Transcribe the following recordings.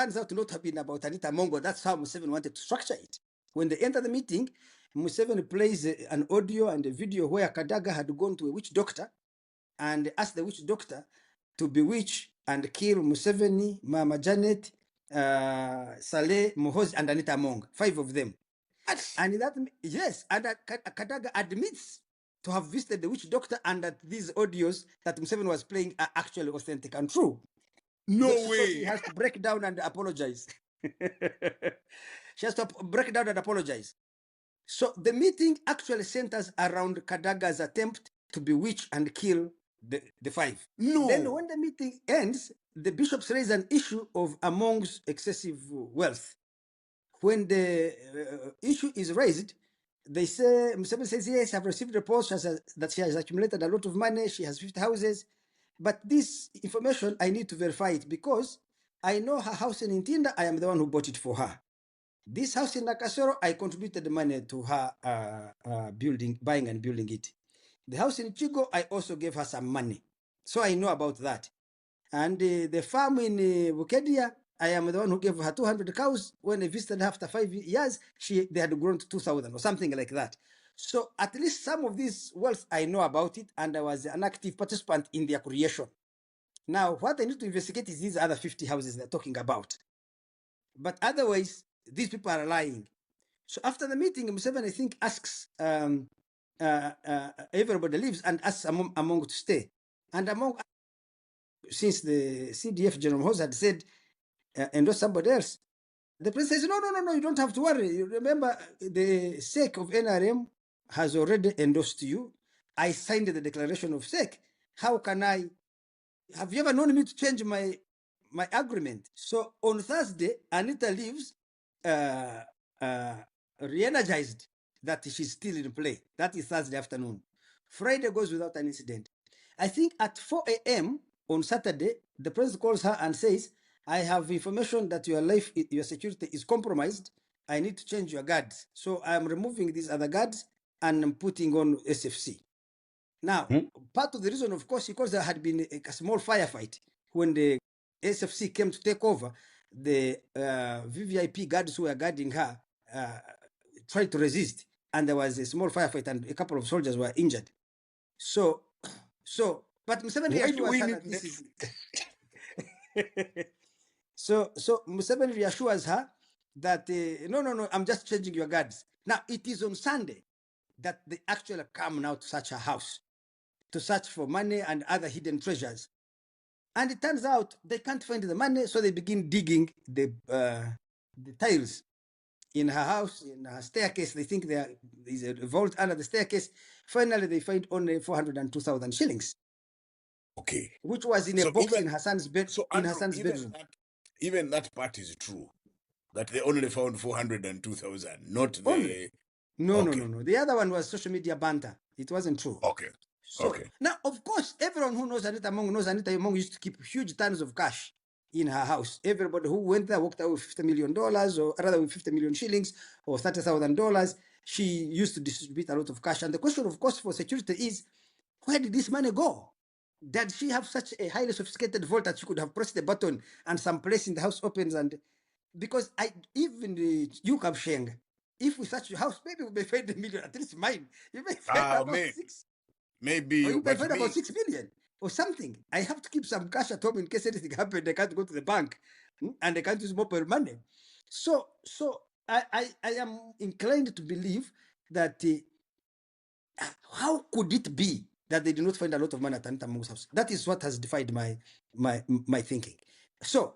turns out not to have been about Anita Mongo. That's how Museveni wanted to structure it. When they enter the meeting, Museveni plays an audio and a video where Kadaga had gone to a witch doctor and asked the witch doctor to bewitch and kill Museveni, Mama Janet, Saleh, Mohozi, and Anita Among, 5 of them. And that, yes, and Kadaga admits to have visited the witch doctor and that these audios that Museveni was playing are actually authentic and true. No So way. she has to break down and apologize. She has to break down and apologize. So the meeting actually centers around Kadaga's attempt to bewitch and kill the 5. No. Then when the meeting ends, the bishops raise an issue of Among's excessive wealth. When the issue is raised, they say, Museveni says, yes, I've received reports that she has accumulated a lot of money. She has 50 houses. But this information, I need to verify it because I know her house in Intinda, I am the one who bought it for her. This house in Nakasero, I contributed the money to her buying and building it. The house in Chigo, I also gave her some money. So I know about that. And the farm in Bukedia, I am the one who gave her 200 cows. When I visited after 5 years, they had grown to 2,000 or something like that. So at least some of this wealth, I know about it, and I was an active participant in their creation. Now, what I need to investigate is these other 50 houses they're talking about. But otherwise, these people are lying. So after the meeting, Museveni, I think, asks everybody leaves and asks Among to stay. And Among, since the CDF General House had said, endorse somebody else, the president says, no, you don't have to worry. You remember, the sake of NRM has already endorsed you. I signed the declaration of sake. How can I? Have you ever known me to change my agreement? So on Thursday, Anita leaves re-energized that she's still in play. That is Thursday afternoon. Friday goes without an incident. I think at 4 a.m. on Saturday, the president calls her and says, I have information that your life, your security is compromised. I need to change your guards. So I'm removing these other guards and I'm putting on SFC. Now, part of the reason, of course, because there had been a small firefight when the SFC came to take over, the VVIP guards who were guarding her tried to resist, and there was a small firefight, and a couple of soldiers were injured. But Museveni reassures her that this is. So Museveni reassures her that no, I'm just changing your guards. Now it is on Sunday that they actually come now to search her house, to search for money and other hidden treasures. And it turns out they can't find the money, so they begin digging the tiles in her house, in her staircase. They think there is a vault under the staircase. Finally, they find only 402,000 shillings. Okay. Which was in a box in her son's bed. So in her son's bedroom. Even that part is true. That they only found 402,000, not the. Only. No. The other one was social media banter. It wasn't true. Okay. So now, of course, everyone who knows Anita Among knows Anita Among used to keep huge tons of cash in her house. Everybody who went there walked out with $50 million, or rather with 50 million shillings or $30,000. She used to distribute a lot of cash. And the question, of course, for security is, where did this money go? Did she have such a highly sophisticated vault that she could have pressed the button and some place in the house opens? And because you come Sheng, if we search your house, maybe we may find $1 million, at least mine. You may find about 6. Maybe. Or you may find about 6 million or something. I have to keep some cash at home in case anything happens. I can't go to the bank and I can't use mobile money. So I am inclined to believe that how could it be that they did not find a lot of money at Anita Among's house? That is what has defied my thinking. So,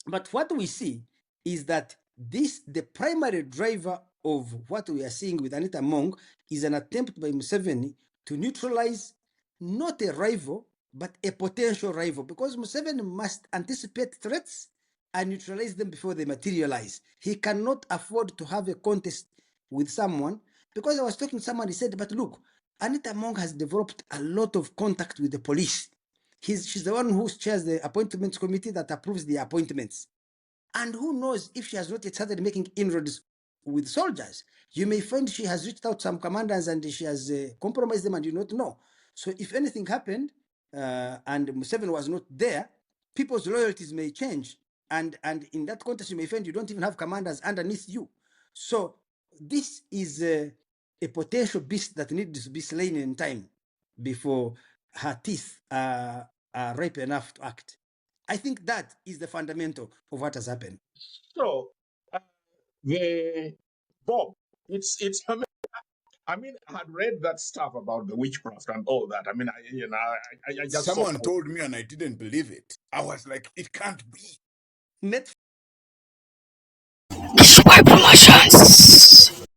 but what we see is that the primary driver of what we are seeing with Anita Among is an attempt by Museveni to neutralize not a rival, but a potential rival, because Museveni must anticipate threats and neutralize them before they materialize. He cannot afford to have a contest with someone, because I was talking to someone, he said, but look, Anita Among has developed a lot of contact with the police. She's the one who chairs the appointments committee that approves the appointments. And who knows if she has not yet started making inroads with soldiers. You may find she has reached out some commanders and she has compromised them and you not know. So if anything happened and Museveni was not there, people's loyalties may change. and in that context, you may find you don't even have commanders underneath you. So this is a potential beast that needs to be slain in time before her teeth are ripe enough to act. I think that is the fundamental of what has happened. So, uh, the Bob, it's. I mean, I had read that stuff about the witchcraft and all that. I mean, I just thought. Someone told me and I didn't believe it. I was like, it can't be. Net Super promotions.